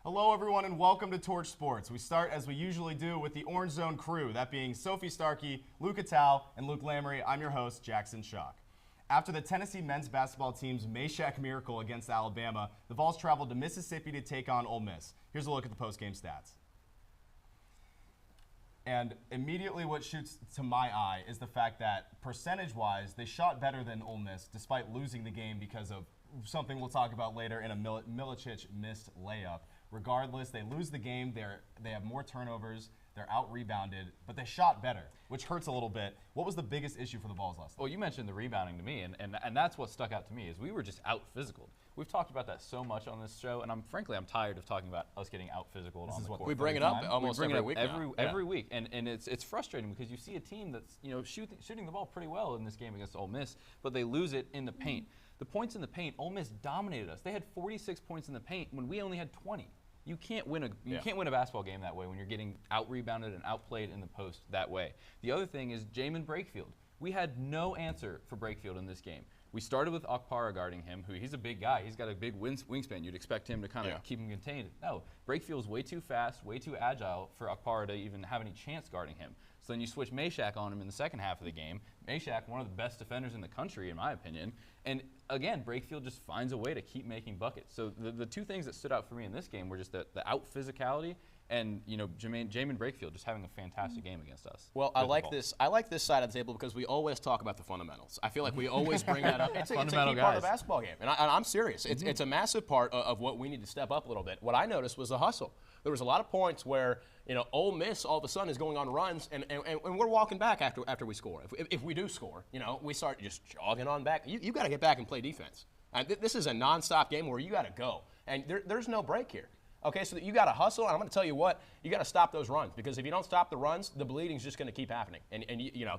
Hello, everyone, and welcome to Torch Sports. We start, as we usually do, with the Orange Zone crew, that being Sophie Starkey, Luca Tao, and Luke Lamery. I'm your host, Jackson Schock. After the Tennessee men's basketball team's Meshack miracle against Alabama, the Vols traveled to Mississippi to take on Ole Miss. Here's a look at the post-game stats. And immediately what shoots to my eye is the fact that percentage-wise, they shot better than Ole Miss despite losing the game because of something we'll talk about later in a Milicic missed layup. Regardless, they lose the game. They have more turnovers. They're out-rebounded, but they shot better, which hurts a little bit. What was the biggest issue for the Vols last night? Well, you mentioned the rebounding to me, and that's what stuck out to me is we were just out-physical. We've talked about that so much on this show, and I'm tired of talking about us getting out-physical on the court. We bring it up almost every week now. Every week, and it's frustrating because you see a team that's shooting the ball pretty well in this game against Ole Miss, but they lose it in the paint. The points in the paint, Ole Miss dominated us. They had 46 points in the paint when we only had 20. You can't win a basketball game that way when you're getting out-rebounded and outplayed in the post that way. The other thing is Jamin Brakefield. We had no answer for Brakefield in this game. We started with Okpara guarding him, he's a big guy. He's got a big wingspan. You'd expect him to kind of keep him contained. No, Brakefield's way too fast, way too agile for Okpara to even have any chance guarding him. So then you switch Meshack on him in the second half of the game. Meshack, one of the best defenders in the country, in my opinion. And again, Brakefield just finds a way to keep making buckets. So the two things that stood out for me in this game were just the out-physicality and Jamin Brakefield just having a fantastic game against us. Well, I like this side of the table because we always talk about the fundamentals. I feel like we always bring that up. It's a key part of the basketball game, and I'm serious. It's a massive part of what we need to step up a little bit. What I noticed was the hustle. There was a lot of points where Ole Miss all of a sudden is going on runs, and we're walking back after we score. If we do score, we start just jogging on back. You got to get back and play defense. This is a nonstop game where you got to go, and there's no break here. Okay, so you got to hustle, and I'm going to tell you what, you got to stop those runs because if you don't stop the runs, the bleeding is just going to keep happening, and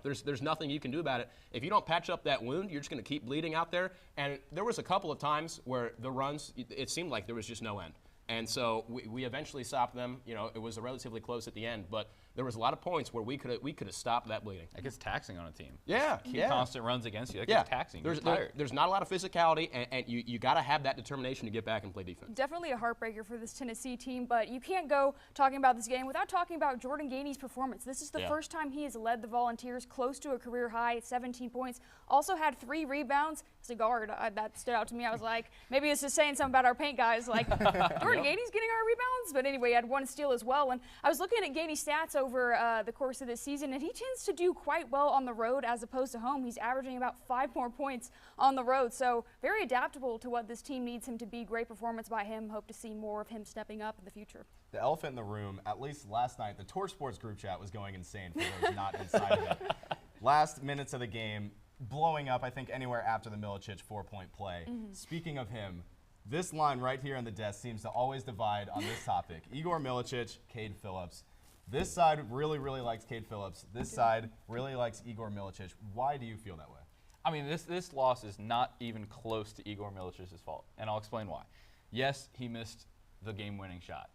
there's nothing you can do about it. If you don't patch up that wound, you're just going to keep bleeding out there. And there was a couple of times where the runs, it seemed like there was just no end. And so we eventually stopped them. It was relatively close at the end, but there was a lot of points where we could have stopped that bleeding. It gets taxing on a team. Yeah, Keep constant runs against you. That gets taxing. You're tired. There's not a lot of physicality, and you got to have that determination to get back and play defense. Definitely a heartbreaker for this Tennessee team, but you can't go talking about this game without talking about Jordan Gainey's performance. This is the first time he has led the Volunteers close to a career high at 17 points. Also had 3 rebounds. As a guard, that stood out to me. I was like, maybe this is saying something about our paint guys. Like, Jordan Gainey's getting our rebounds? But anyway, he had 1 steal as well. And I was looking at Gainey's stats over the course of this season, and he tends to do quite well on the road as opposed to home. He's averaging about 5 more points on the road. So very adaptable to what this team needs him to be. Great performance by him. Hope to see more of him stepping up in the future. The elephant in the room, at least last night, the Torch Sports group chat was going insane for those not inside of it. Last minutes of the game, blowing up, I think, anywhere after the Milicic 4-point play. Speaking of him, this line right here on the desk seems to always divide on this topic. Igor Milicic, Cade Phillips. This side really, really likes Cade Phillips. This side really likes Igor Milicic. Why do you feel that way? I mean, this loss is not even close to Igor Milicic's fault, and I'll explain why. Yes, he missed the game-winning shot.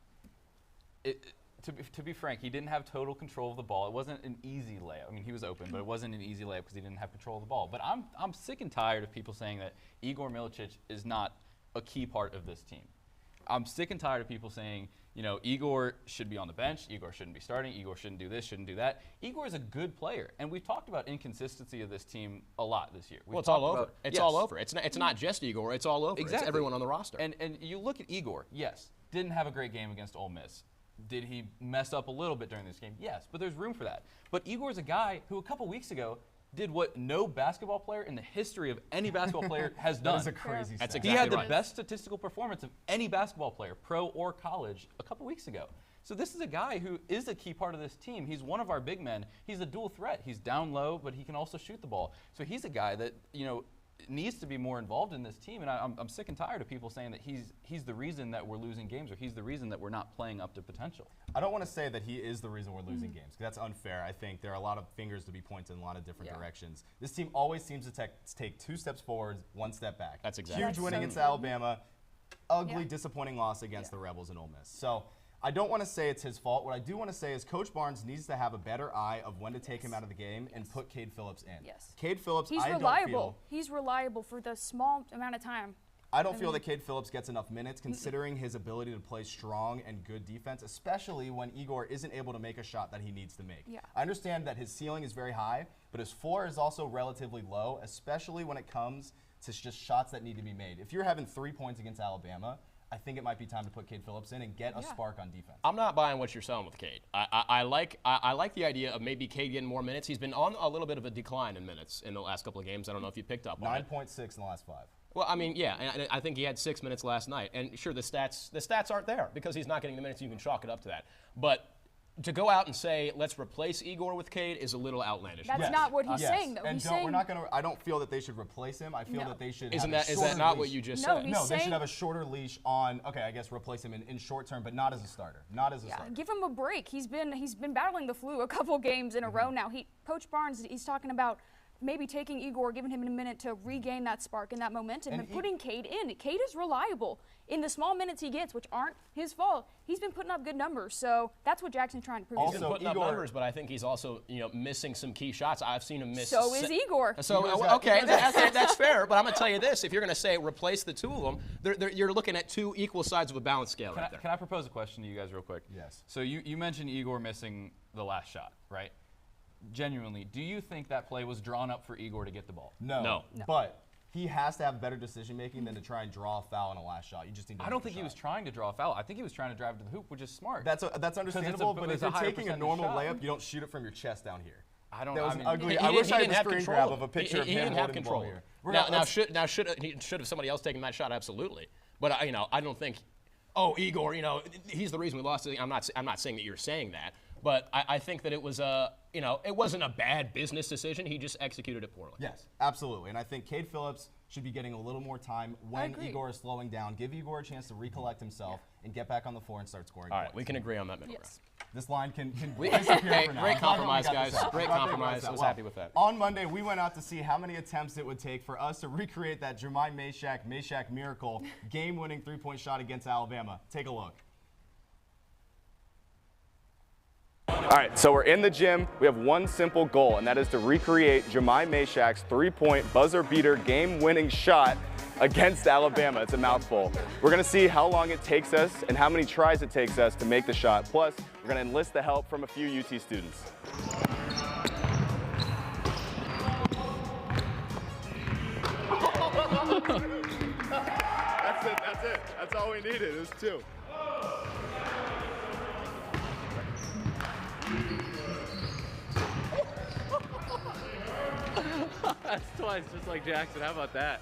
To be frank, he didn't have total control of the ball. It wasn't an easy layup. I mean, he was open, but it wasn't an easy layup because he didn't have control of the ball. But I'm sick and tired of people saying that Igor Milicic is not a key part of this team. I'm sick and tired of people saying, Igor should be on the bench, Igor shouldn't be starting, Igor shouldn't do this, shouldn't do that. Igor is a good player, and we've talked about inconsistency of this team a lot this year. Well, it's all over. It's all over. It's not just Igor. It's all over. Exactly. It's everyone on the roster. And you look at Igor, yes, didn't have a great game against Ole Miss. Did he mess up a little bit during this game? Yes, but there's room for that. But Igor's a guy who a couple weeks ago did what no basketball player in the history of any basketball player has done. That is a crazy stat. That's He exactly had the right. best statistical performance of any basketball player, pro or college, a couple weeks ago. So this is a guy who is a key part of this team. He's one of our big men. He's a dual threat. He's down low, but he can also shoot the ball. So he's a guy that, needs to be more involved in this team. And I'm sick and tired of people saying that he's the reason that we're losing games or he's the reason that we're not playing up to potential. I don't want to say that he is the reason we're losing games, because that's unfair. I think there are a lot of fingers to be pointed in a lot of different directions. This team always seems to take 2 steps forward, 1 step back. That's exactly Huge winning against Alabama, ugly, disappointing loss against the Rebels and Ole Miss. So I don't want to say it's his fault. What I do want to say is Coach Barnes needs to have a better eye of when to take him out of the game and put Cade Phillips in. Yes. Cade Phillips, He's I reliable. don't feel. He's reliable for the small amount of time. I don't feel that Cade Phillips gets enough minutes considering his ability to play strong and good defense, especially when Igor isn't able to make a shot that he needs to make. Yeah. I understand that his ceiling is very high, but his floor is also relatively low, especially when it comes to just shots that need to be made. If you're having 3 points against Alabama, I think it might be time to put Cade Phillips in and get a spark on defense. I'm not buying what you're selling with Cade. I like the idea of maybe Cade getting more minutes. He's been on a little bit of a decline in minutes in the last couple of games. I don't know if you picked up on it. 9.6 in the last 5. Well, I mean, yeah, and I think he had 6 minutes last night. And sure, the stats aren't there because he's not getting the minutes. You can chalk it up to that. But to go out and say, let's replace Igor with Cade is a little outlandish. That's not what he's saying, though. And we're not going to. I don't feel that they should replace him. I feel that they should. Is that not what you just said? No, they should have a shorter leash on. Okay, I guess replace him in short term, but not as a starter. Not as a starter. Give him a break. He's been battling the flu a couple games in a row now. Coach Barnes, he's talking about maybe taking Igor, giving him a minute to regain that spark and that momentum, and putting Cade in. Cade is reliable. In the small minutes he gets, which aren't his fault, he's been putting up good numbers. So that's what Jackson's trying to prove. He's been putting up numbers, but I think he's also missing some key shots. I've seen him miss. So is Igor. So okay, that's fair. But I'm going to tell you this: if you're going to say replace the two of them, you're looking at two equal sides of a balance scale right there. Can I propose a question to you guys real quick? Yes. So you mentioned Igor missing the last shot, right? Genuinely, do you think that play was drawn up for Igor to get the ball? No. But he has to have better decision making than to try and draw a foul in a last shot. You just need to I don't think he was trying to draw a foul. I think he was trying to drive to the hoop, which is smart. That's understandable, but if you're taking a normal shot. layup, you don't shoot it from your chest down here. That was I mean, ugly. I wish I had a screen grab of a picture of he him didn't have holding the control ball here. Now should have somebody else taken that shot? Absolutely. But I don't think. Oh, Igor, he's the reason we lost. I'm not saying that you're saying that, but I think that it was it wasn't a bad business decision. He just executed it poorly. Yes, absolutely. And I think Cade Phillips should be getting a little more time when Igor is slowing down. Give Igor a chance to recollect himself and get back on the floor and start scoring All right, points. we can agree on that middle ground. This line can disappear for now. Great compromise, guys. Great compromise. I was happy with that. On Monday, we went out to see how many attempts it would take for us to recreate that Jemai Mashack miracle game-winning three-point shot against Alabama. Take a look. All right, so we're in the gym. We have one simple goal, and that is to recreate Jemai Mashack's three-point buzzer-beater game-winning shot against Alabama. It's a mouthful. We're going to see how long it takes us and how many tries it takes us to make the shot. Plus, we're going to enlist the help from a few UT students. That's it. That's all we needed. It was 2. That's twice, just like Jackson. How about that?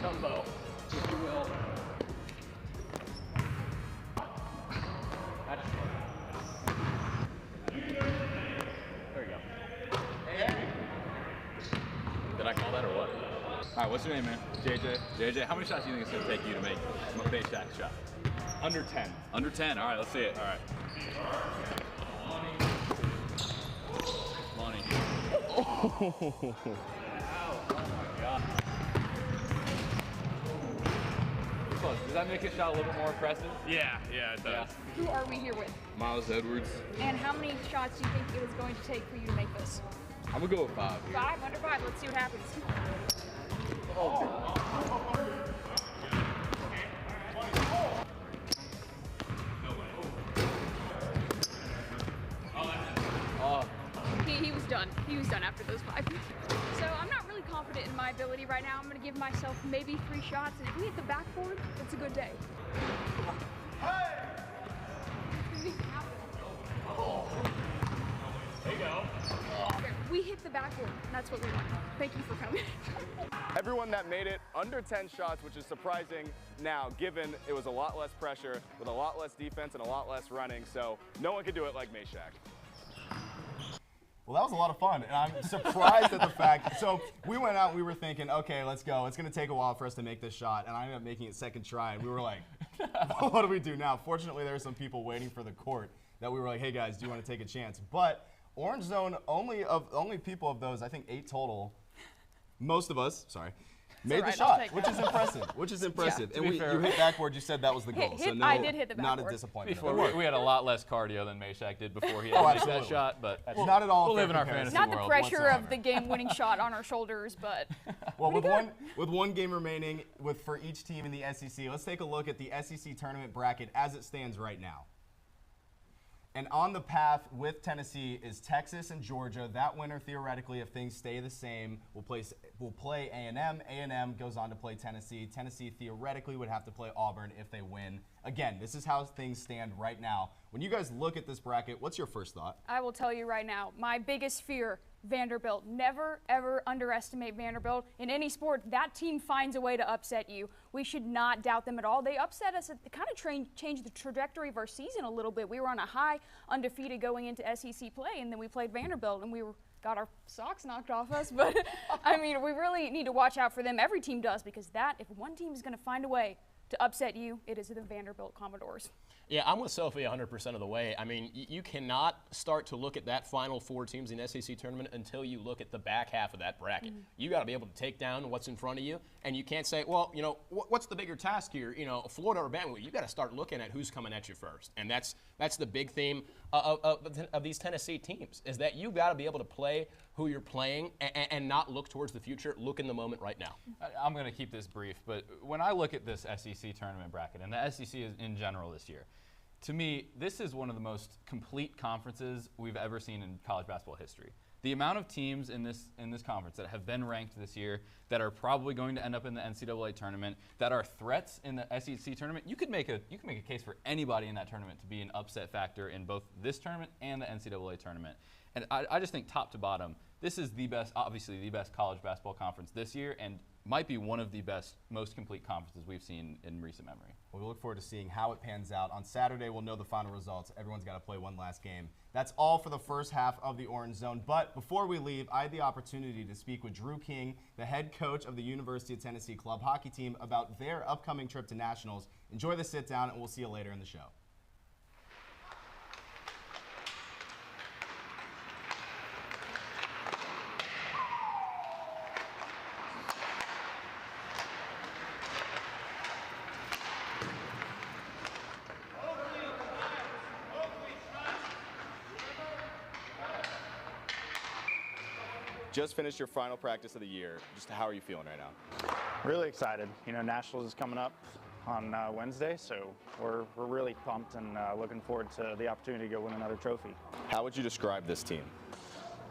Tumbo, if you will. There you go. Did I call that or what? All right, what's your name, man? JJ. JJ, how many shots do you think it's going to take you to make a base shot? Under 10. Under 10. All right, let's see it. All right. Lonnie. Oh. Does that make a shot a little bit more impressive? Yeah, it does. Who are we here with? Miles Edwards. And how many shots do you think it is going to take for you to make this? I'm going to go with 5. 5, under 5. Let's see what happens. He was done. He was done after those 5. So I'm not really confident in my ability right now. I'm going to give myself maybe 3 shots, and if we hit the backboard, it's a good day. There you go. We hit the backboard. That's what we want. Thank you for coming. Everyone that made it under 10 shots, which is surprising now, given it was a lot less pressure with a lot less defense and a lot less running, so no one could do it like Mashack. Well, that was a lot of fun, and I'm surprised at the fact. So we went out and we were thinking, okay, let's go. It's going to take a while for us to make this shot, and I ended up making it second try, and we were like, what do we do now? Fortunately, there were some people waiting for the court that we were like, hey, guys, do you want to take a chance? But Orange Zone, only people of those, I think 8 total, most of us Made the shot, which is impressive. Which is impressive. Yeah, And you hit backboard. You said that was the goal. So no, I did hit the not a backboard. disappointment. Before we had a lot less cardio than Meshack did before he had to make that shot, but not at all. we'll live in our comparison. fantasy Not the world pressure whatsoever. of the game-winning shot on our shoulders, but Well, with one game remaining for each team in the SEC, let's take a look at the SEC tournament bracket as it stands right now. And on the path with Tennessee is Texas and Georgia. That winner, theoretically, if things stay the same, will play A&M. A&M goes on to play Tennessee. Tennessee theoretically would have to play Auburn if they win. Again, this is how things stand right now. When you guys look at this bracket, what's your first thought? I will tell you right now, my biggest fear, Vanderbilt. Never, ever underestimate Vanderbilt. In any sport, that team finds a way to upset you. We should not doubt them at all. They upset us. It kind of changed the trajectory of our season a little bit. We were on a high, undefeated going into SEC play, and then we played Vanderbilt, and got our socks knocked off us. But, I mean, we really need to watch out for them. Every team does, because if one team is going to find a way to upset you, it is the Vanderbilt Commodores. Yeah, I'm with Sophie 100% of the way. I mean, you cannot start to look at that final 4 teams in the SEC tournament until you look at the back half of that bracket. You got to be able to take down what's in front of you, and you can't say, well, you know, what's the bigger task here? You know, Florida or Bama? You got to start looking at who's coming at you first, and that's the big theme of these Tennessee teams is that you got to be able to play who you're playing and not look towards the future. Look in the moment right now. I'm going to keep this brief, but when I look at this SEC tournament bracket and the SEC in general this year, to me, this is one of the most complete conferences we've ever seen in college basketball history. The amount of teams in this conference that have been ranked this year, that are probably going to end up in the NCAA tournament, that are threats in the SEC tournament, you could make a case for anybody in that tournament to be an upset factor in both this tournament and the NCAA tournament. And I just think top to bottom, this is the best, obviously the best college basketball conference this year, and might be one of the best, most complete conferences we've seen in recent memory. Well, we look forward to seeing how it pans out. On Saturday, we'll know the final results. Everyone's got to play one last game. That's all for the first half of the Orange Zone. But before we leave, I had the opportunity to speak with Drew King, the head coach of the University of Tennessee club hockey team, about their upcoming trip to nationals. Enjoy the sit down, and we'll see you later in the show. Just finished your final practice of the year. Just how are you feeling right now? Really excited. You know, Nationals is coming up on Wednesday, so we're really pumped and looking forward to the opportunity to go win another trophy. How would you describe this team?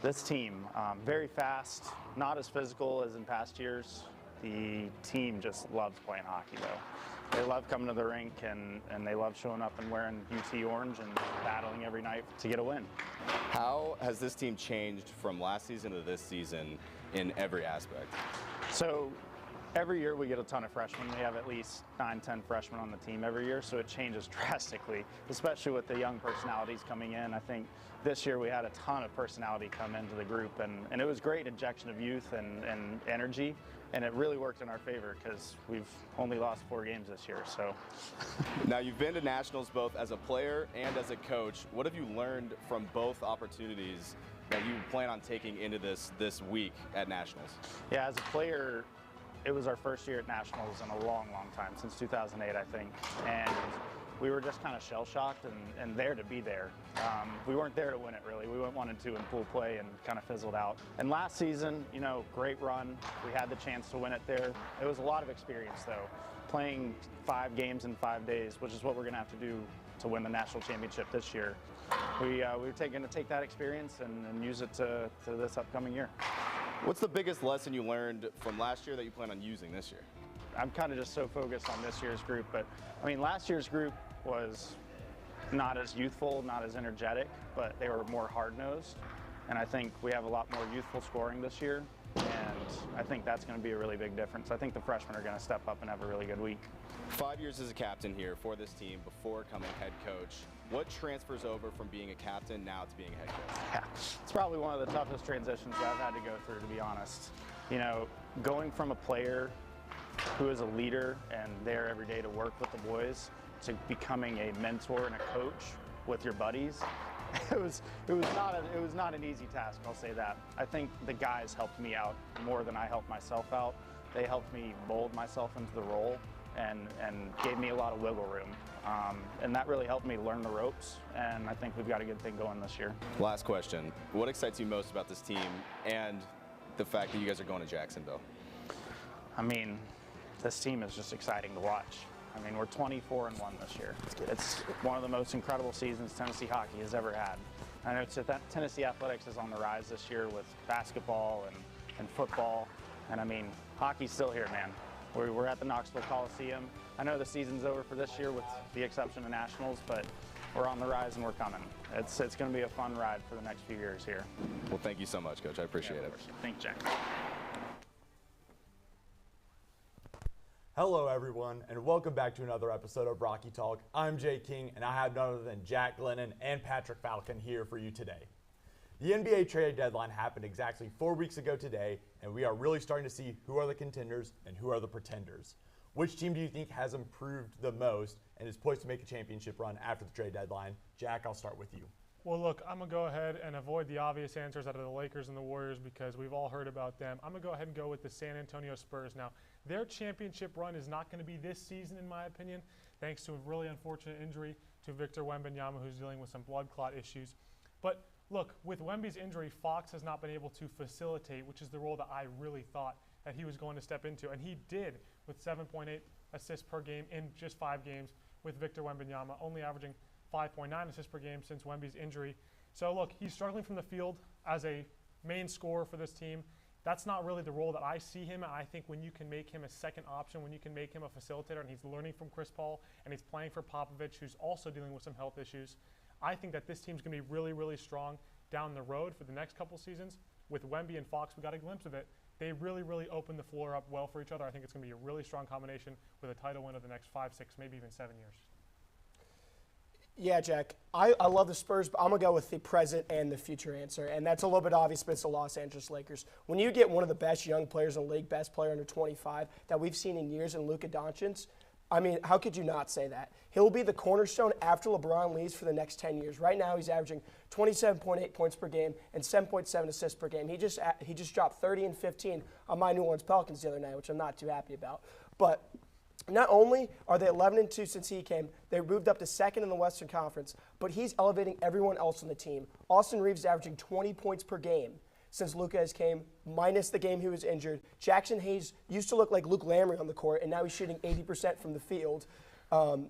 This team, very fast, not as physical as in past years. The team just loves playing hockey, though. They love coming to the rink, and they love showing up and wearing UT orange and battling every night to get a win. How has this team changed from last season to this season in every aspect? So every year we get a ton of freshmen. We have at least 9, 10 freshmen on the team every year, so it changes drastically, especially with the young personalities coming in. I think this year we had a ton of personality come into the group, and it was great injection of youth and energy, and it really worked in our favor because we've only lost 4 games this year. So, now you've been to nationals both as a player and as a coach. What have you learned from both opportunities that you plan on taking into this week at nationals? Yeah, as a player, it was our first year at nationals in a long, long time, since 2008, I think, and we were just kind of shell-shocked and there to be there. We weren't there to win it, really. We wanted to in pool play and kind of fizzled out. And last season, you know, great run. We had the chance to win it there. It was a lot of experience, though. Playing 5 games in 5 days, which is what we're going to have to do to win the national championship this year. We were going to take that experience and use it to this upcoming year. What's the biggest lesson you learned from last year that you plan on using this year? I'm kind of just so focused on this year's group, but I mean, last year's group was not as youthful, not as energetic, but they were more hard-nosed. And I think we have a lot more youthful scoring this year, and I think that's going to be a really big difference. I think the freshmen are going to step up and have a really good week. 5 years as a captain here for this team before becoming head coach. What transfers over from being a captain now to being a head coach? Yeah, it's probably one of the toughest transitions that I've had to go through, to be honest. You know, going from a player who is a leader and there every day to work with the boys to becoming a mentor and a coach with your buddies, it was not an easy task, I'll say that. I think the guys helped me out more than I helped myself out. they helped me mold myself into the role and gave me a lot of wiggle room. And that really helped me learn the ropes, and I think we've got a good thing going this year. Last question. What excites you most about this team and the fact that you guys are going to Jacksonville? I mean, this team is just exciting to watch. I mean, we're 24-1 this year. It's one of the most incredible seasons Tennessee hockey has ever had. I know Tennessee athletics is on the rise this year with basketball and football. And I mean, hockey's still here, man. We're at the Knoxville Coliseum. I know the season's over for this year with the exception of Nationals, but we're on the rise and we're coming. It's going to be a fun ride for the next few years here. Well, thank you so much, Coach. I appreciate it. Thanks, Jack. Hello, everyone, and welcome back to another episode of Rocky Talk. I'm Jay King, and I have none other than Jack Glennon and Patrick Falcon here for you today. The NBA trade deadline happened exactly 4 weeks ago today, and we are really starting to see who are the contenders and who are the pretenders. Which team do you think has improved the most and is poised to make a championship run after the trade deadline? Jack, I'll start with you. Well, look, I'm going to go ahead and avoid the obvious answers out of the Lakers and the Warriors because we've all heard about them. I'm going to go ahead and go with the San Antonio Spurs. Now, their championship run is not going to be this season, in my opinion, thanks to a really unfortunate injury to Victor Wembanyama, who's dealing with some blood clot issues. But look, with Wemby's injury, Fox has not been able to facilitate, which is the role that I really thought that he was going to step into. And he did with 7.8 assists per game in just 5 games with Victor Wembanyama, only averaging 5.9 assists per game since Wemby's injury. So look, he's struggling from the field as a main scorer for this team. That's not really the role that I see him. I think when you can make him a second option, when you can make him a facilitator, and he's learning from Chris Paul, and he's playing for Popovich, who's also dealing with some health issues, I think that this team's going to be really, really strong down the road for the next couple seasons. With Wemby and Fox, we got a glimpse of it. They really, really opened the floor up well for each other. I think it's going to be a really strong combination with a title win of the next 5, 6, maybe even 7 years. Yeah, Jack, I love the Spurs, but I'm going to go with the present and the future answer. And that's a little bit obvious, but it's the Los Angeles Lakers. When you get one of the best young players in the league, best player under 25 that we've seen in years in Luka Doncic, I mean, how could you not say that? He'll be the cornerstone after LeBron leaves for the next 10 years. Right now, he's averaging 27.8 points per game and 7.7 assists per game. He just dropped 30 and 15 on my New Orleans Pelicans the other night, which I'm not too happy about. But not only are they 11-2 since he came, they moved up to second in the Western Conference, but he's elevating everyone else on the team. Austin Reeves is averaging 20 points per game since Luka has came, minus the game he was injured. Jackson Hayes used to look like Luke Lamry on the court, and now he's shooting 80% from the field. And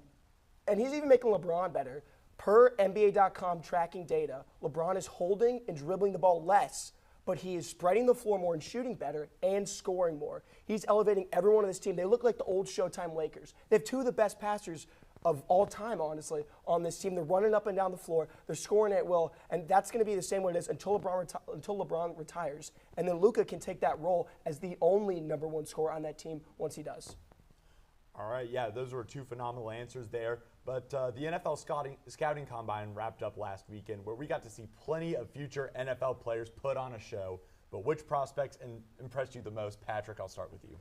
he's even making LeBron better. Per NBA.com tracking data, LeBron is holding and dribbling the ball less, but he is spreading the floor more and shooting better and scoring more. He's elevating everyone on this team. They look like the old Showtime Lakers. They have 2 of the best passers of all time, honestly, on this team. They're running up and down the floor. They're scoring at will, and that's going to be the same way it is until LeBron retires. And then Luka can take that role as the only number 1 scorer on that team once he does. All right, yeah, those were 2 phenomenal answers there. But the NFL Scouting Combine wrapped up last weekend where we got to see plenty of future NFL players put on a show. But which prospects impressed you the most? Patrick, I'll start with you.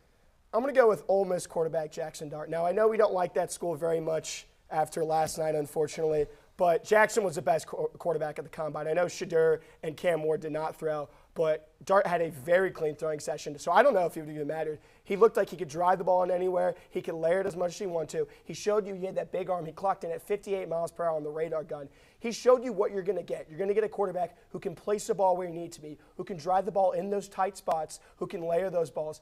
I'm going to go with Ole Miss quarterback Jackson Dart. Now, I know we don't like that school very much after last night, unfortunately, but Jackson was the best quarterback at the Combine. I know Shadur and Cam Ward did not throw, but Dart had a very clean throwing session. So I don't know if it would even mattered. He looked like he could drive the ball in anywhere. He could layer it as much as he wanted to. He showed you he had that big arm. He clocked in at 58 miles per hour on the radar gun. He showed you what you're going to get. You're going to get a quarterback who can place the ball where you need to be, who can drive the ball in those tight spots, who can layer those balls.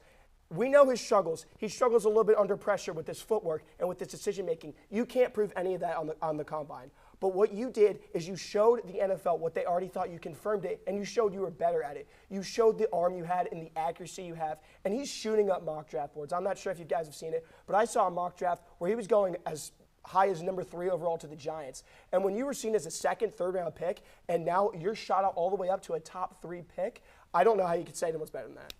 We know his struggles. He struggles a little bit under pressure with his footwork and with his decision-making. You can't prove any of that on the Combine. But what you did is you showed the NFL what they already thought. You confirmed it, and you showed you were better at it. You showed the arm you had and the accuracy you have, and he's shooting up mock draft boards. I'm not sure if you guys have seen it, but I saw a mock draft where he was going as high as number 3 overall to the Giants. And when you were seen as a second, third-round pick, and now you're shot out all the way up to a top 3 pick, I don't know how you could say anyone's better than that.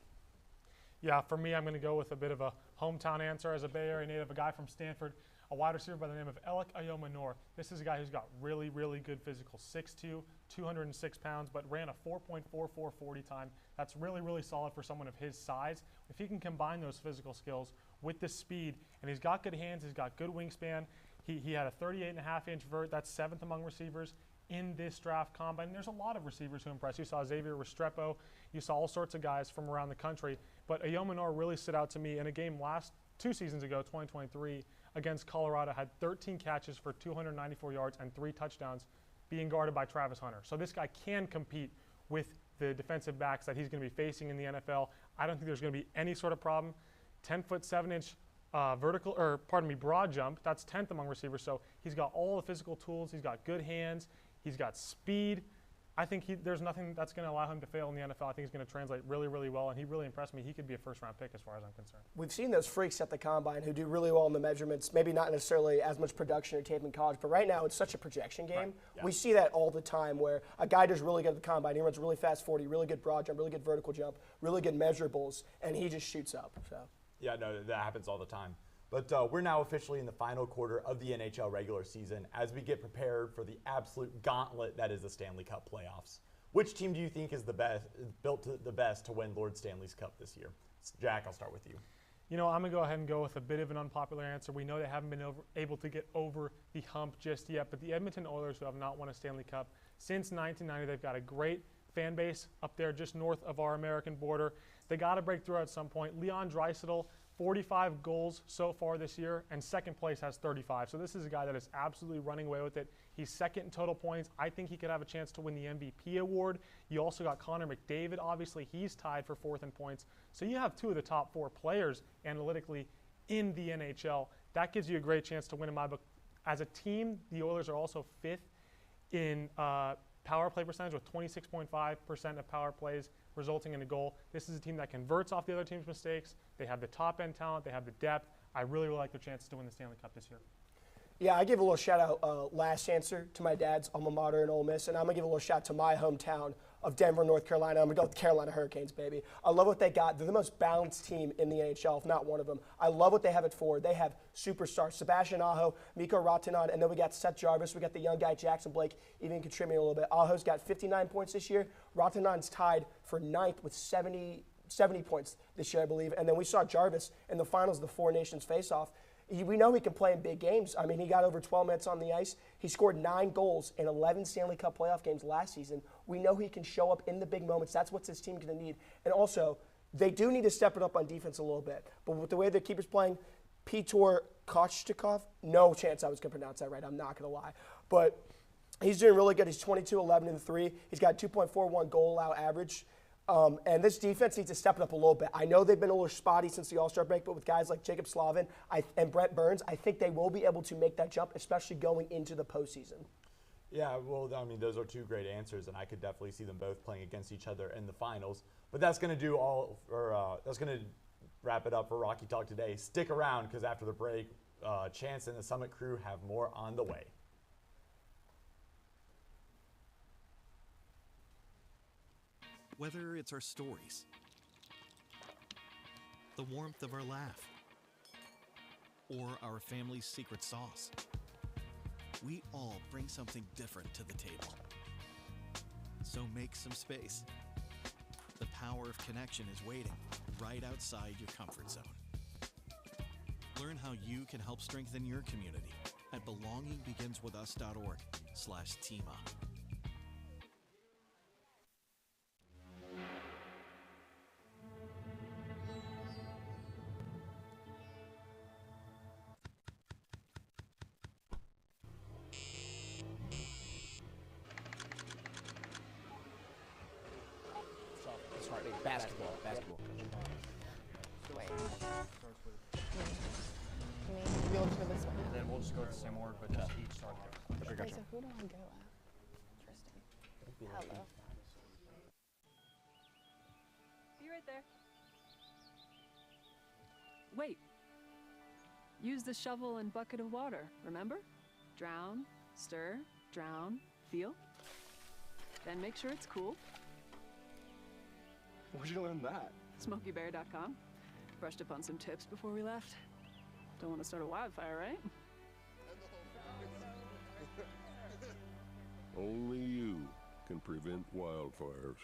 Yeah, for me, I'm going to go with a bit of a hometown answer as a Bay Area native, a guy from Stanford, a wide receiver by the name of Alec Ayomanor. This is a guy who's got really, really good physical, 6'2", 206 pounds, but ran a 4.44 40 time. That's really, really solid for someone of his size. If he can combine those physical skills with the speed, and he's got good hands, he's got good wingspan. He had a 38.5-inch vert. That's 7th among receivers in this draft combine. There's a lot of receivers who impress. You saw Xavier Restrepo. You saw all sorts of guys from around the country. But Ayomanor really stood out to me in a game 2 seasons ago, 2023, against Colorado, had 13 catches for 294 yards and 3 touchdowns being guarded by Travis Hunter. So this guy can compete with the defensive backs that he's going to be facing in the NFL. I don't think there's going to be any sort of problem. 10-foot 7-inch broad jump. That's 10th among receivers. So he's got all the physical tools. He's got good hands. He's got speed. I think there's nothing that's going to allow him to fail in the NFL. I think he's going to translate really, really well, and he really impressed me. He could be a first-round pick as far as I'm concerned. We've seen those freaks at the Combine who do really well in the measurements, maybe not necessarily as much production or tape in college, but right now it's such a projection game. Right. Yeah. We see that all the time where a guy does really good at the Combine. He runs really fast 40, really good broad jump, really good vertical jump, really good measurables, and he just shoots up. So. Yeah, no, that happens all the time. But we're now officially in the final quarter of the NHL regular season as we get prepared for the absolute gauntlet that is the Stanley Cup playoffs. Which team do you think is built the best to win Lord Stanley's Cup this year? Jack, I'll start with you. You know, I'm going to go ahead and go with a bit of an unpopular answer. We know they haven't been able to get over the hump just yet, but the Edmonton Oilers, who have not won a Stanley Cup since 1990, they've got a great fan base up there just north of our American border. They got to break through at some point. Leon Draisaitl, 45 goals so far this year, and second place has 35. So this is a guy that is absolutely running away with it. He's second in total points. I think he could have a chance to win the MVP award. You also got Connor McDavid. Obviously, he's tied for 4th in points. So you have 2 of the top 4 players analytically in the NHL. That gives you a great chance to win in my book. As a team, the Oilers are also 5th in power play percentage with 26.5% of power plays resulting in a goal. This is a team that converts off the other team's mistakes. They have the top-end talent. They have the depth. I really like their chances to win the Stanley Cup this year. Yeah, I give a little shout-out last answer to my dad's alma mater in Ole Miss, and I'm going to give a little shout to my hometown of Denver, North Carolina. I'm going to go with the Carolina Hurricanes, baby. I love what they got. They're the most balanced team in the NHL, if not one of them. I love what they have at forward. They have superstars, Sebastian Aho, Mikko Rantanen, and then we got Seth Jarvis. We got the young guy, Jackson Blake, even contributing a little bit. Aho's got 59 points this year. Rantanen's tied for 9th with 70 points this year, I believe. And then we saw Jarvis in the finals of the Four Nations face-off. We know he can play in big games. I mean, he got over 12 minutes on the ice. He scored 9 goals in 11 Stanley Cup playoff games last season. We know he can show up in the big moments. That's what this team going to need. And also, they do need to step it up on defense a little bit. But with the way their keeper's playing, Piotr Kochetkov, no chance I was going to pronounce that right. I'm not going to lie. But he's doing really good. He's 22, 11, and 3. He's got 2.41 goal allow average. And this defense needs to step it up a little bit. I know they've been a little spotty since the All-Star break, but with guys like Jacob Slavin and Brent Burns, I think they will be able to make that jump, especially going into the postseason. Yeah, well, I mean, those are 2 great answers, and I could definitely see them both playing against each other in the finals. But that's going to that's going to wrap it up for Rocky Talk today. Stick around, because after the break, Chance and the Summit crew have more on the way. Whether it's our stories, the warmth of our laugh, or our family's secret sauce, we all bring something different to the table. So make some space. The power of connection is waiting right outside your comfort zone. Learn how you can help strengthen your community at belongingbeginswithus.org/teamup. Basketball. Wait. We'll just go this way. Then we'll just go with the same order, but just each start there. Wait, so who do I go at? Interesting. Hello. Be right there. Wait. Use the shovel and bucket of water, remember? Drown, stir, drown, feel. Then make sure it's cool. Where'd you learn that? SmokeyBear.com. Brushed up on some tips before we left. Don't want to start a wildfire, right? Only you can prevent wildfires.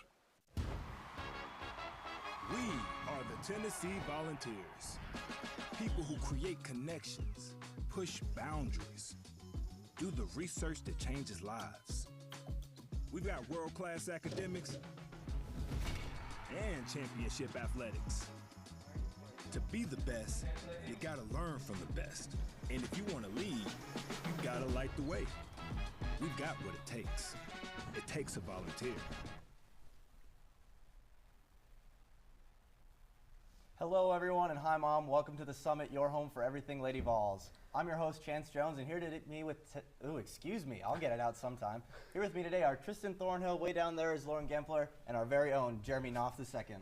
We are the Tennessee Volunteers. People who create connections, push boundaries, do the research that changes lives. We've got world-class academics and championship athletics. To be the best, you gotta learn from the best. And if you want to lead, you gotta light the way. We've got what it takes. It takes a volunteer. Hello, everyone, and hi, Mom. Welcome to the Summit, your home for everything Lady Vols. I'm your host, Chance Jones, and here to me with excuse me, I'll get it out sometime. Here with me today are Tristan Thornhill, way down there is Lauren Gempler, and our very own Jeremy Knopf II.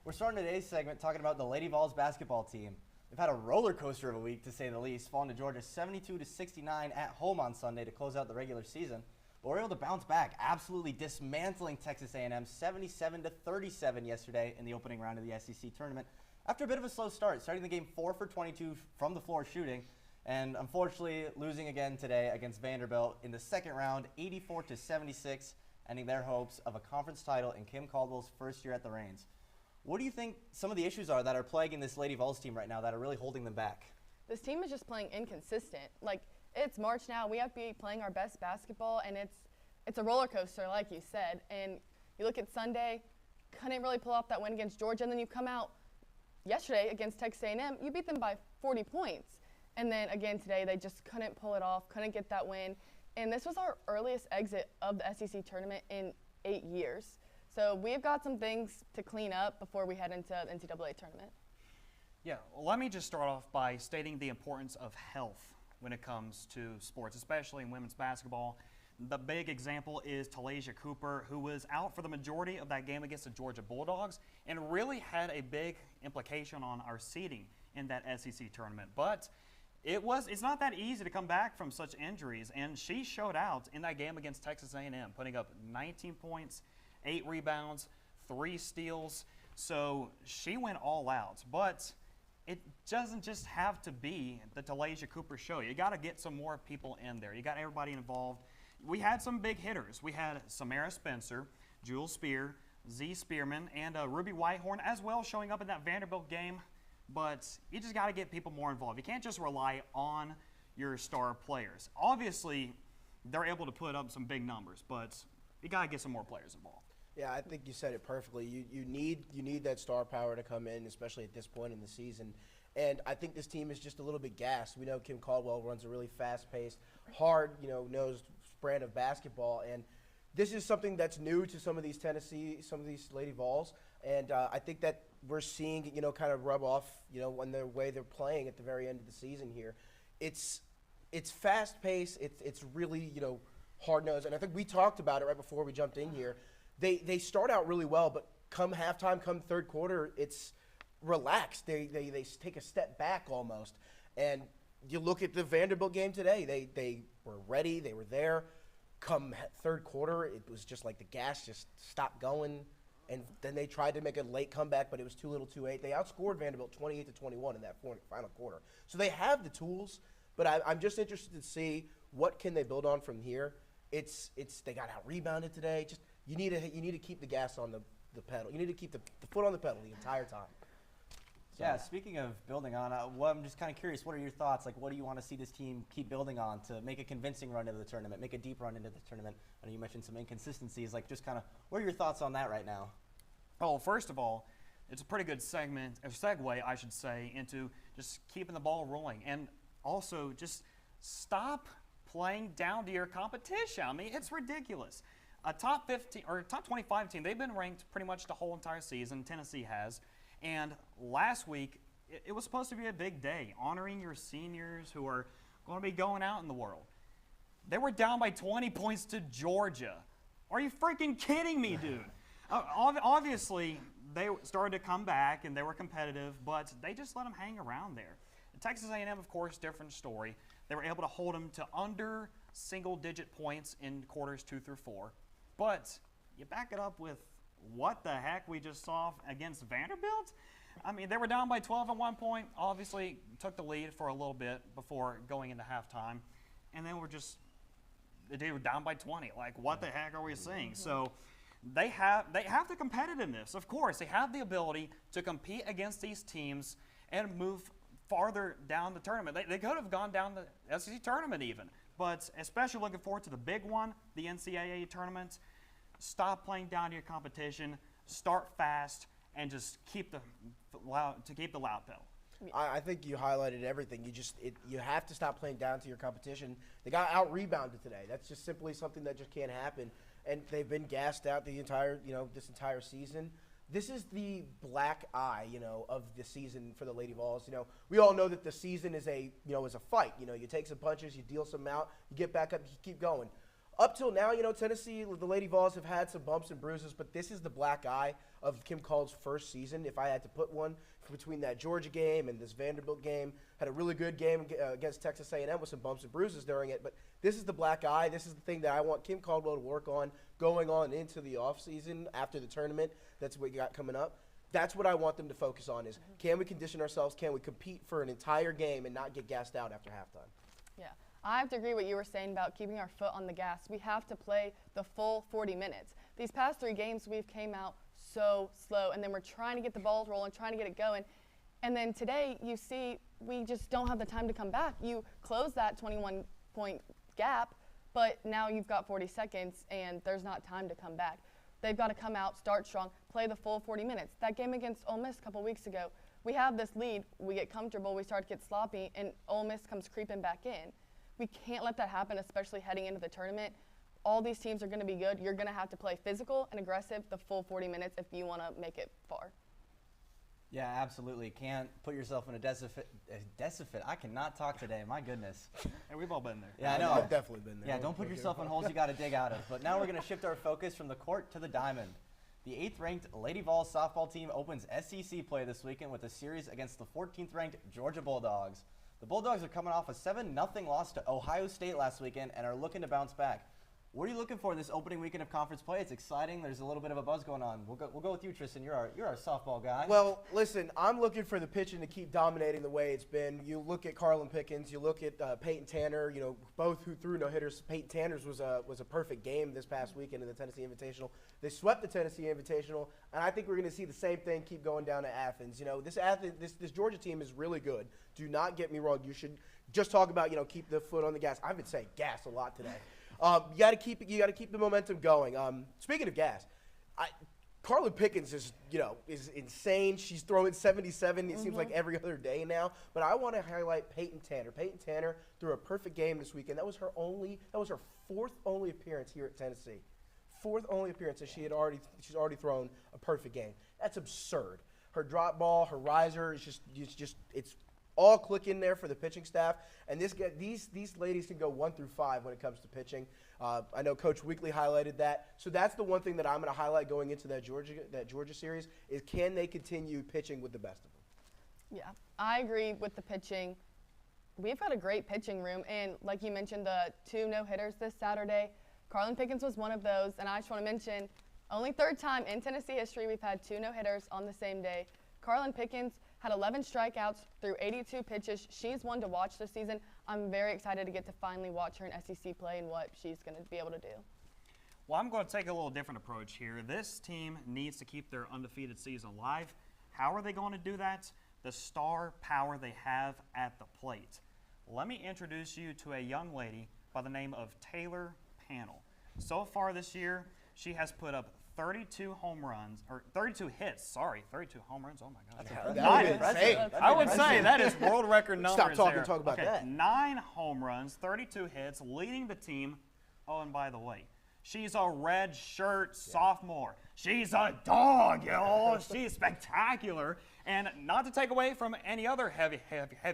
We're starting today's segment talking about the Lady Vols basketball team. They've had a roller coaster of a week, to say the least, falling to Georgia 72-69 at home on Sunday to close out the regular season. But we're able to bounce back, absolutely dismantling Texas A&M 77-37 yesterday in the opening round of the SEC tournament. After a bit of a slow start, starting the game 4 for 22 from the floor shooting, and unfortunately losing again today against Vanderbilt in the second round, 84-76, ending their hopes of a conference title in Kim Caldwell's first year at the reins. What do you think some of the issues are that are plaguing this Lady Vols team right now that are really holding them back? This team is just playing inconsistent. Like, it's March now. We have to be playing our best basketball, and it's a roller coaster, like you said. And you look at Sunday, couldn't really pull off that win against Georgia, and then you come out yesterday against Texas A&M, you beat them by 40 points. And then again today, they just couldn't pull it off, couldn't get that win. And this was our earliest exit of the SEC tournament in 8 years. So we've got some things to clean up before we head into the NCAA tournament. Yeah, well, let me just start off by stating the importance of health when it comes to sports, especially in women's basketball. The big example is Talaysia Cooper, who was out for the majority of that game against the Georgia Bulldogs and really had a big implication on our seeding in that SEC tournament. But it's not that easy to come back from such injuries, and she showed out in that game against Texas A&M, putting up 19 points, 8 rebounds, 3 steals. So she went all out. But it doesn't just have to be the Talaysia Cooper show. You got to get some more people in there. You got everybody involved. We had some big hitters. We had Samara Spencer, Jules Spear, Z Spearman, and Ruby Whitehorn as well showing up in that Vanderbilt game. But you just got to get people more involved. You can't just rely on your star players. Obviously, they're able to put up some big numbers, but you got to get some more players involved. Yeah, I think you said it perfectly. You need that star power to come in, especially at this point in the season. And I think this team is just a little bit gassed. We know Kim Caldwell runs a really fast-paced, hard-nosed brand of basketball, and this is something that's new to some of these Lady Vols. And I think that we're seeing, kind of rub off, when the way they're playing at the very end of the season here. It's fast-paced. It's really, hard-nosed. And I think we talked about it right before we jumped in here. They start out really well, but come halftime, come third quarter, it's relaxed. They take a step back almost. And you look at the Vanderbilt game today. They were ready. They were there. Come third quarter, it was just like the gas just stopped going. And then they tried to make a late comeback, but it was too little too late. They outscored Vanderbilt 28-21 in that final quarter. So they have the tools, but I'm just interested to see what can they build on from here. They got out-rebounded today. Just you need to keep the gas on the pedal. You need to keep the foot on the pedal the entire time. So. Yeah, speaking of building on, I'm just kind of curious, what are your thoughts? Like, what do you want to see this team keep building on to make a convincing run into the tournament, make a deep run into the tournament? I know you mentioned some inconsistencies. Like, just kind of, what are your thoughts on that right now? Oh, first of all, it's a pretty good segue, I should say, into just keeping the ball rolling. And also, just stop playing down to your competition. I mean, it's ridiculous. A top 15 or top 25 team, they've been ranked pretty much the whole entire season. Tennessee has. And last week, it was supposed to be a big day, honoring your seniors who are going to be going out in the world. They were down by 20 points to Georgia. Are you freaking kidding me, dude? Obviously, they started to come back, and they were competitive, but they just let them hang around there. Texas A&M, of course, different story. They were able to hold them to under single-digit points in quarters 2 through 4. But you back it up with what the heck we just saw against Vanderbilt? I mean, they were down by 12 at one point. Obviously, took the lead for a little bit before going into halftime. And then they were down by 20. Like, what the heck are we seeing? So they have the competitiveness, of course. They have the ability to compete against these teams and move farther down the tournament. They could have gone down the SEC tournament even. But especially looking forward to the big one, the NCAA tournament. Stop playing down to your competition. Start fast and just keep the loud pedal. I think you highlighted everything. You have to stop playing down to your competition. They got out rebounded today. That's just simply something that just can't happen. And they've been gassed out this entire season. This is the black eye, of the season for the Lady Vols. We all know that the season is a fight. You take some punches, you deal some out, you get back up, you keep going. Up till now, Tennessee, the Lady Vols have had some bumps and bruises, but this is the black eye of Kim Cald's first season. If I had to put one between that Georgia game and this Vanderbilt game, had a really good game against Texas A&M with some bumps and bruises during it, but this is the black eye. This is the thing that I want Kim Caldwell to work on going on into the offseason after the tournament. That's what you got coming up. That's what I want them to focus on is, can we condition ourselves? Can we compete for an entire game and not get gassed out after halftime? Yeah. I have to agree with what you were saying about keeping our foot on the gas. We have to play the full 40 minutes. These past 3 games, we've came out so slow, and then we're trying to get the balls rolling, trying to get it going. And then today, you see, we just don't have the time to come back. You close that 21-point gap, but now you've got 40 seconds, and there's not time to come back. They've got to come out, start strong, play the full 40 minutes. That game against Ole Miss a couple weeks ago, we have this lead, we get comfortable, we start to get sloppy, and Ole Miss comes creeping back in. We can't let that happen, especially heading into the tournament. All these teams are going to be good. You're going to have to play physical and aggressive the full 40 minutes if you want to make it far. Yeah, absolutely. Can't put yourself in a deficit. I cannot talk today. My goodness. Hey, we've all been there. Yeah, I know. I've definitely been there. Yeah, don't put yourself in holes you got to dig out of. But now we're going to shift our focus from the court to the diamond. The 8th-ranked Lady Vols softball team opens SEC play this weekend with a series against the 14th-ranked Georgia Bulldogs. The Bulldogs are coming off a 7-0 loss to Ohio State last weekend and are looking to bounce back. What are you looking for this opening weekend of conference play? It's exciting. There's a little bit of a buzz going on. We'll go with you, Tristan. You're our softball guy. Well, listen, I'm looking for the pitching to keep dominating the way it's been. You look at Carlin Pickens, you look at Peyton Tanner, both who threw no-hitters. Peyton Tanner's was a perfect game this past weekend in the Tennessee Invitational. They swept the Tennessee Invitational, and I think we're going to see the same thing keep going down to Athens. This Georgia team is really good. Do not get me wrong. You should just talk about, keep the foot on the gas. I've been saying gas a lot today. You got to keep the momentum going. Speaking of gas, Carlin Pickens is insane. She's throwing 77. It seems like every other day now. But I want to highlight Peyton Tanner. Peyton Tanner threw a perfect game this weekend. That was her 4th only appearance here at Tennessee. 4th only appearance, and she's already thrown a perfect game. That's absurd. Her drop ball, her riser, it's all clicking there for the pitching staff. And these ladies can go 1 through 5 when it comes to pitching. I know Coach Weekly highlighted that. So that's the one thing that I'm going to highlight going into that Georgia series is, can they continue pitching with the best of them? Yeah, I agree with the pitching. We've got a great pitching room, and like you mentioned, the 2 no-hitters this Saturday. Carlin Pickens was one of those, and I just want to mention, only 3rd time in Tennessee history we've had 2 no-hitters on the same day. Carlin Pickens had 11 strikeouts through 82 pitches. She's one to watch this season. I'm very excited to get to finally watch her in SEC play and what she's going to be able to do. Well, I'm going to take a little different approach here. This team needs to keep their undefeated season alive. How are they going to do that? The star power they have at the plate. Let me introduce you to a young lady by the name of Taylor Pannell. So far this year, she has put up 32 home runs, or 32 hits, 32 home runs, oh my gosh. I would say that is world record numbers. Talk about that. 9 home runs, 32 hits, leading the team. Oh, and by the way, she's a red shirt sophomore. She's a dog, y'all. She's spectacular. And not to take away from any other heavy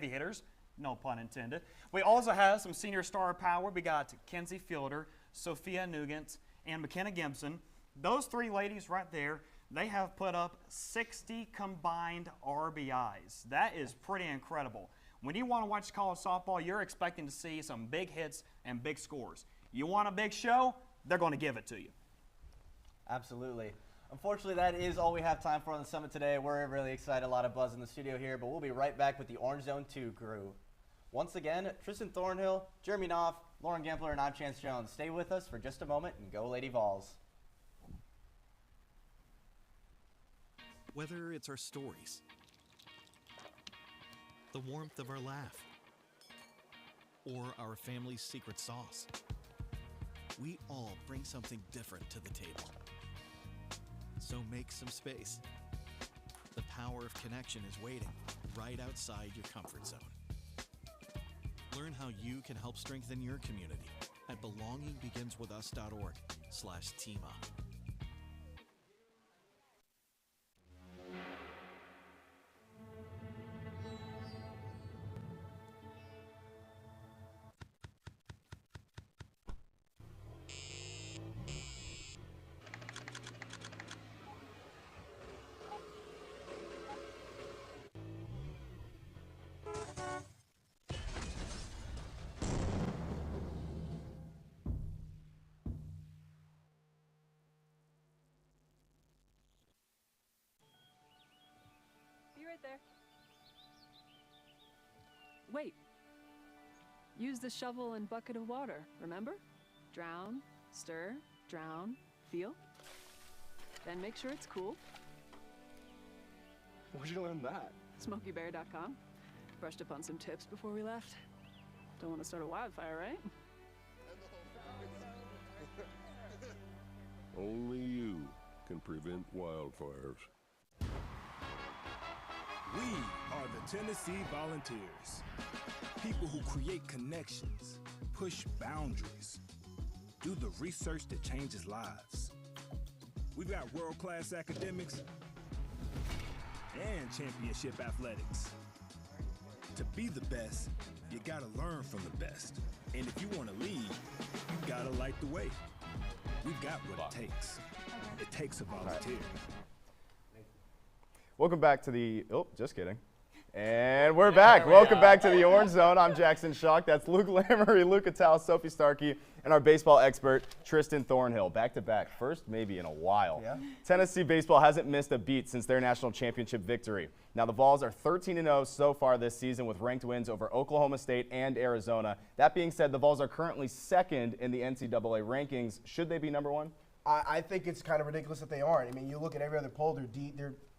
hitters, no pun intended, we also have some senior star power. We got Kenzie Fielder, Sophia Nugent, and McKenna Gibson. Those 3 ladies right there, they have put up 60 combined RBIs. That is pretty incredible. When you want to watch college softball, you're expecting to see some big hits and big scores. You want a big show? They're going to give it to you. Absolutely. Unfortunately, that is all we have time for on the Summit today. We're really excited, a lot of buzz in the studio here, but we'll be right back with the Orange Zone 2 crew. Once again, Tristan Thornhill, Jeremy Knopf, Lauren Gampler, and I'm Chance Jones. Stay with us for just a moment and go Lady Vols. Whether it's our stories, the warmth of our laugh, or our family's secret sauce, we all bring something different to the table. So make some space. The power of connection is waiting right outside your comfort zone. Learn how you can help strengthen your community at belongingbeginswithus.org/teamup. Right there. Wait. Use the shovel and bucket of water, remember? Drown, stir, drown, feel. Then make sure it's cool. Where'd you learn that? SmokeyBear.com. Brushed up on some tips before we left. Don't want to start a wildfire, right? Only you can prevent wildfires. We are the Tennessee Volunteers. People who create connections, push boundaries, do the research that changes lives. We've got world-class academics and championship athletics. To be the best, you gotta learn from the best. And if you wanna lead, you gotta light the way. We've got what it takes. It takes a volunteer. Welcome back to the, just kidding. And we're back. Welcome back to the Orange Zone. I'm Jackson Schock. That's Luke Lamery, Luke Attell, Sophie Starkey, and our baseball expert, Tristan Thornhill. Back to back. First, maybe in a while. Yeah. Tennessee baseball hasn't missed a beat since their national championship victory. Now, the Vols are 13-0 so far this season with ranked wins over Oklahoma State and Arizona. That being said, the Vols are currently second in the NCAA rankings. Should they be number one? I think it's kind of ridiculous that they aren't. I mean, you look at every other poll,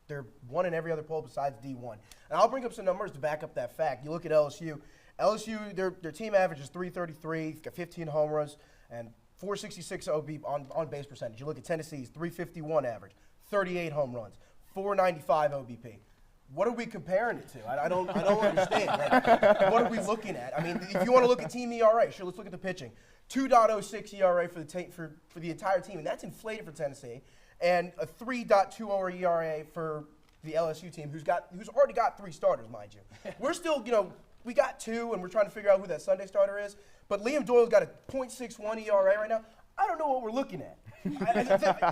they're one in every other poll besides D1. And I'll bring up some numbers to back up that fact. You look at LSU. LSU, their team average is 333, got 15 home runs, and 466 OB on base percentage. You look at Tennessee's 351 average, 38 home runs, 495 OBP. What are we comparing it to? I don't understand. Like, what are we looking at? I mean, if you want to look at team ERA, sure, let's look at the pitching. 2.06 ERA for the entire team, and that's inflated for Tennessee. And a 3.20 ERA for the LSU team, who's already got 3 starters, mind you. We're still, we got 2, and we're trying to figure out who that Sunday starter is. But Liam Doyle's got a .61 ERA right now. I don't know what we're looking at.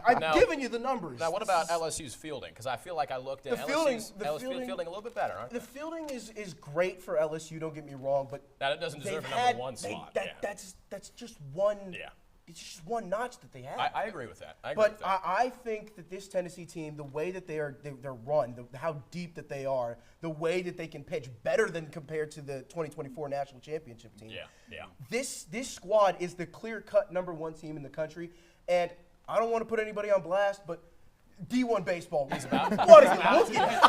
I'm giving you the numbers. Now, what about LSU's fielding? Because I feel like I looked at LSU's fielding a little bit better, aren't they? The fielding is great for LSU, don't get me wrong, but that it doesn't deserve a number 1 slot. That's just one. Yeah. It's just one notch that they have. I agree with that. I think that this Tennessee team, the way that they're run, how deep that they are, the way that they can pitch better than compared to the 2024 national championship team. Yeah. This squad is the clear-cut number 1 team in the country, and I don't want to put anybody on blast, but D1 baseball. What are you looking at?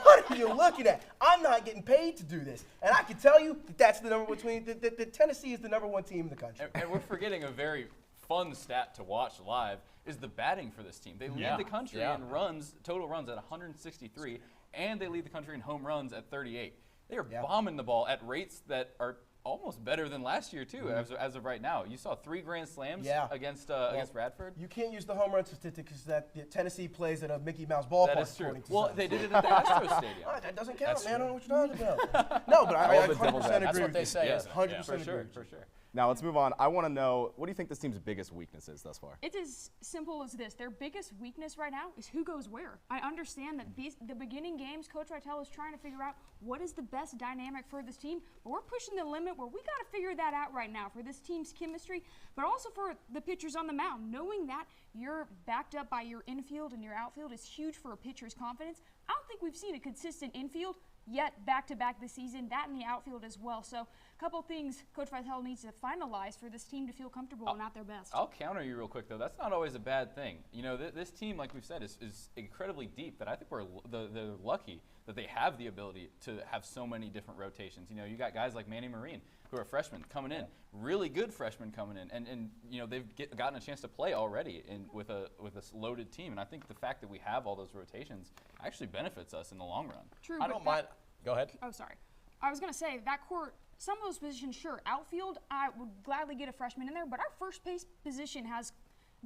What are you looking at? I'm not getting paid to do this, and I can tell you that's the number between. The Tennessee is the number 1 team in the country. And we're forgetting a very fun stat to watch live is the batting for this team. They lead the country in runs, total runs at 163, and they lead the country in home runs at 38. They are bombing the ball at rates that are almost better than last year too, as of right now. You saw 3 grand slams against Radford. You can't use the home run statistics that Tennessee plays at a Mickey Mouse ballpark. That is true. Well, they did it at the Astros Stadium. That doesn't count, man. I don't know what you're talking about. No, but I 100% agree. That's what they say. 100% agree. For sure. Now let's move on. I want to know, what do you think this team's biggest weakness is thus far? It's as simple as this. Their biggest weakness right now is who goes where. I understand that the beginning games, Coach Vitale is trying to figure out what is the best dynamic for this team, but we're pushing the limit where we got to figure that out right now for this team's chemistry, but also for the pitchers on the mound. Knowing that you're backed up by your infield and your outfield is huge for a pitcher's confidence. I don't think we've seen a consistent infield yet back-to-back this season, that in the outfield as well. So a couple things Coach Vitale needs to finalize for this team to feel comfortable and at their best. I'll counter you real quick, though. That's not always a bad thing. You know, this team, like we've said, is incredibly deep, but I think they're lucky that they have the ability to have so many different rotations. You know, you got guys like Manny Marine, who are freshmen coming in, really good freshmen coming in, and you know, they've gotten a chance to play already with a loaded team. And I think the fact that we have all those rotations actually benefits us in the long run. True. I don't mind. Go ahead. Oh, sorry. I was going to say, that court, some of those positions, sure. Outfield, I would gladly get a freshman in there, but our first base position has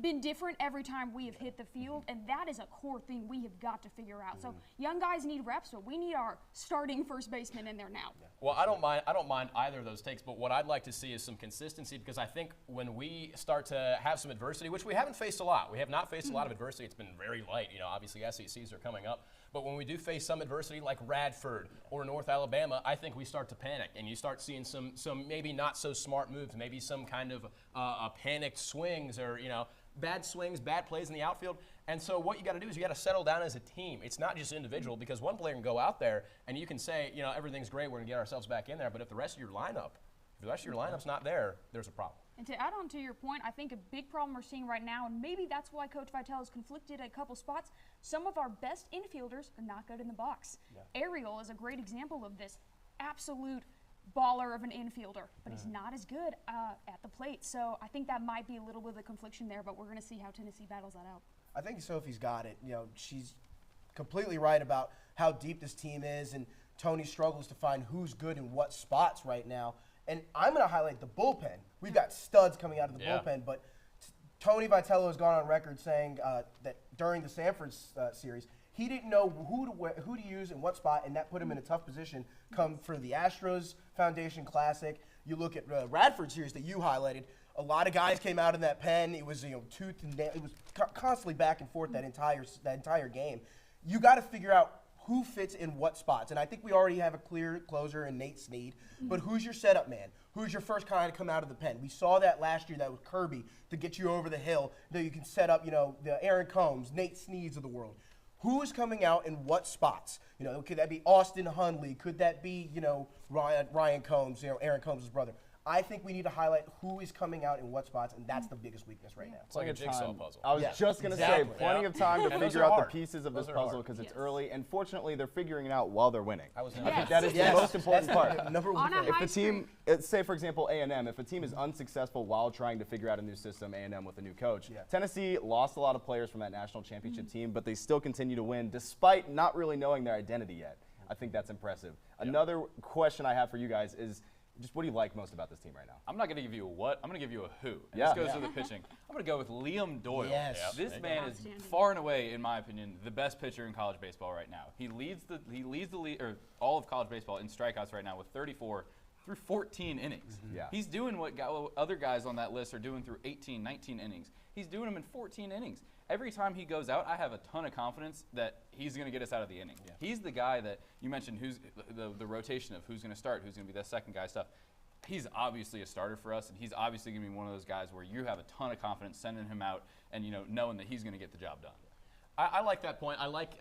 been different every time we have hit the field, and that is a core thing we have got to figure out. So young guys need reps, but we need our starting first baseman in there now. Well, I don't mind either of those takes, but what I'd like to see is some consistency, because I think when we start to have some adversity, which we haven't faced a lot, we have not faced a lot of adversity. It's been very light. You know, obviously SECs are coming up, but when we do face some adversity like Radford or North Alabama, I think we start to panic, and you start seeing some maybe not so smart moves, maybe some kind of panicked swings, or bad swings, bad plays in the outfield. And so what you got to do is you got to settle down as a team. It's not just individual, because one player can go out there and you can say, everything's great, we're going to get ourselves back in there. But if the rest of your lineup's not there, there's a problem. And to add on to your point, I think a big problem we're seeing right now, and maybe that's why Coach Vitale is conflicted at a couple spots, some of our best infielders are not good in the box. Yeah. Ariel is a great example of this. Absolute baller of an infielder, but he's not as good at the plate. So I think that might be a little bit of a confliction there, but we're going to see how Tennessee battles that out. I think Sophie's got it. She's completely right about how deep this team is, and Tony struggles to find who's good in what spots right now. And I'm going to highlight the bullpen. We've got studs coming out of the bullpen, but Tony Vitello has gone on record saying that during the Sanford series, he didn't know who to use in what spot, and that put him in a tough position come for the Astros Foundation Classic. You look at Radford series that you highlighted. A lot of guys came out in that pen. It was tooth and nail. It was constantly back and forth that entire game. You got to figure out who fits in what spots, and I think we already have a clear closer in Nate Snead. But who's your setup man? Who's your first guy to come out of the pen? We saw that last year. That was Kirby to get you over the hill. That you can set up, the Aaron Combs, Nate Sneads of the world. Who is coming out in what spots? Could that be Austin Hundley? Could that be, Ryan Combs, Aaron Combs' brother? I think we need to highlight who is coming out in what spots, and that's the biggest weakness right now. It's like a jigsaw puzzle. I was just going to say, plenty of time to figure out the pieces of this puzzle, because it's early, and fortunately, they're figuring it out while they're winning. I think that is the most important part. Number one. If the team, say for example A&M, if a team is unsuccessful while trying to figure out a new system, A&M with a new coach, Tennessee lost a lot of players from that national championship team, but they still continue to win despite not really knowing their identity yet. I think that's impressive. Another question I have for you guys is, just what do you like most about this team right now? I'm not going to give you a what, I'm going to give you a who. And this goes to the pitching. I'm going to go with Liam Doyle. Yes. This man is far and away, in my opinion, the best pitcher in college baseball right now. He leads all of college baseball in strikeouts right now with 34 through 14 innings. He's doing what other guys on that list are doing through 18, 19 innings. He's doing them in 14 innings. Every time he goes out, I have a ton of confidence that he's going to get us out of the inning. He's the guy that you mentioned, who's the rotation of who's going to start, who's going to be that second guy stuff. He's obviously a starter for us, and he's obviously going to be one of those guys where you have a ton of confidence sending him out and knowing that he's going to get the job done. I like that point. I like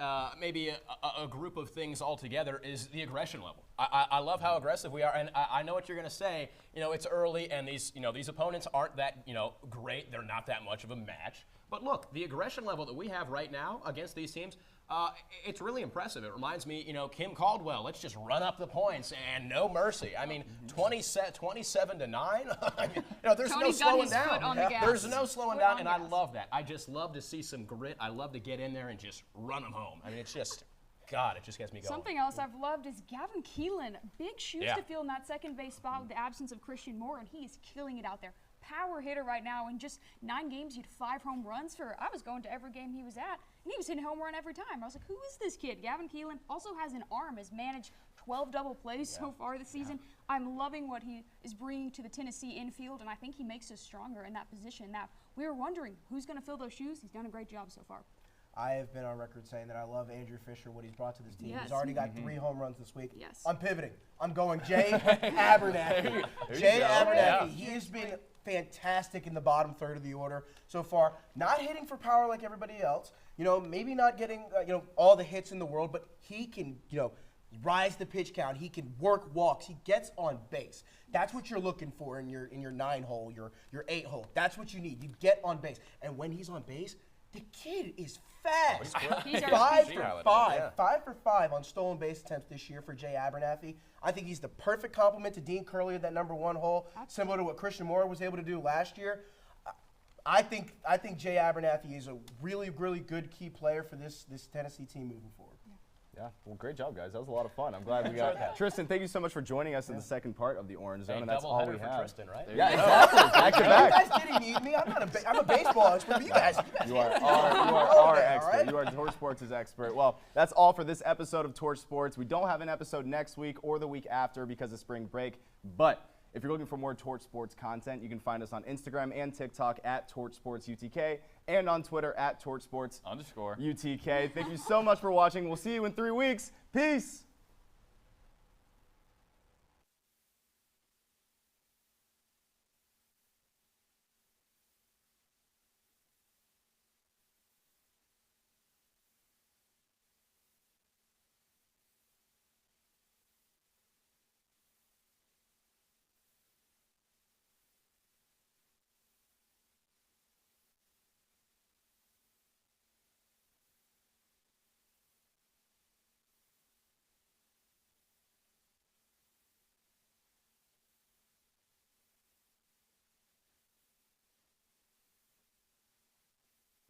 maybe a group of things altogether is the aggression level. I love how aggressive we are, and I know what you're going to say. It's early, and these opponents aren't that great. They're not that much of a match. But look, the aggression level that we have right now against these teams, it's really impressive. It reminds me, Kim Caldwell. Let's just run up the points and no mercy. I mean, 27 to 9. I mean, there's no slowing down. There's no slowing down, and I love that. I just love to see some grit. I love to get in there and just run them home. I mean, it's just. God, it just gets me going. Something else I've loved is Gavin Keelan. Big shoes to fill in that second base spot with the absence of Christian Moore, and he is killing it out there. Power hitter right now. In just 9 games, he had 5 home runs. I was going to every game he was at, and he was hitting a home run every time. I was like, who is this kid? Gavin Keelan also has an arm, has managed 12 double plays so far this season. I'm loving what he is bringing to the Tennessee infield, and I think he makes us stronger in that position. Now, we were wondering who's going to fill those shoes. He's done a great job so far. I have been on record saying that I love Andrew Fisher, what he's brought to this team. He's already got 3 home runs this week. I'm pivoting. I'm going Jay Abernathy. Jay Abernathy, he has been fantastic in the bottom third of the order so far. Not hitting for power like everybody else. Maybe not getting all the hits in the world, but he can rise the pitch count. He can work walks. He gets on base. That's what you're looking for in your 9 hole, your 8 hole. That's what you need. You get on base, and when he's on base, The kid is fast. He's our 5 future. for 5. 5 for 5 on stolen base attempts this year for Jay Abernathy. I think he's the perfect complement to Dean Curley at that number 1 hole, similar to what Christian Moore was able to do last year. I think Jay Abernathy is a really, really good key player for this Tennessee team moving forward. Yeah, well, great job, guys. That was a lot of fun. I'm glad we got that. Tristan, thank you so much for joining us in the second part of the Orange Zone, and that's all we have. Tristan, right? Yeah, exactly. Back to back. You guys didn't need me. I'm a baseball expert. But you guys You are our Okay, expert. all right? You are Torch Sports' expert. Well, that's all for this episode of Torch Sports. We don't have an episode next week or the week after because of spring break, but if you're looking for more Torch Sports content, you can find us on Instagram and TikTok at Torch Sports UTK and on Twitter at Torch Sports _ UTK. Thank you so much for watching. We'll see you in 3 weeks. Peace.